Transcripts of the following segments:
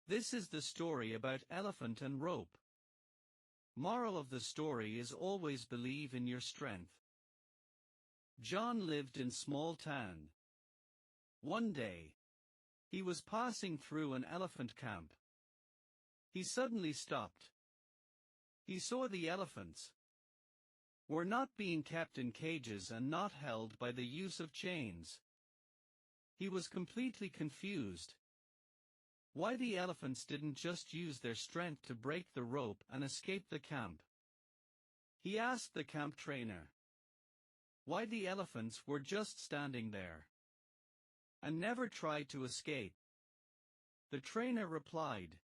This is the story about elephant and rope. Moral of the story is always believe in your strength. John lived in small town. One day, he was passing through an elephant camp. He suddenly stopped. He saw the elephants were not being kept in cages and not held by the use of chains. He was completely confused. Why the elephants didn't just use their strength to break the rope and escape the camp. He asked the camp trainer why the elephants were just standing there and never tried to escape. The trainer replied,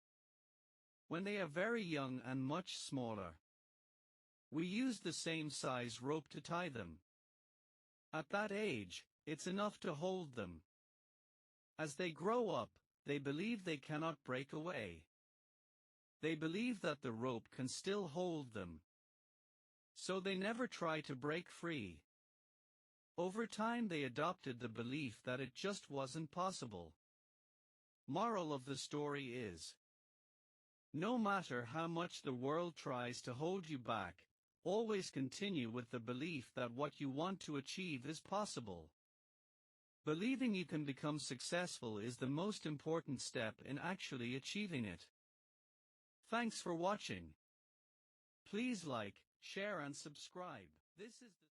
"When they are very young and much smaller, we use the same size rope to tie them. At that age, it's enough to hold them. As they grow up, they believe they cannot break away. They believe that the rope can still hold them. So they never try to break free. Over time they adopted the belief that it just wasn't possible." Moral of the story is: no matter how much the world tries to hold you back, always continue with the belief that what you want to achieve is possible. Believing you can become successful is the most important step in actually achieving it. Thanks for watching. Please like, share and subscribe. This is the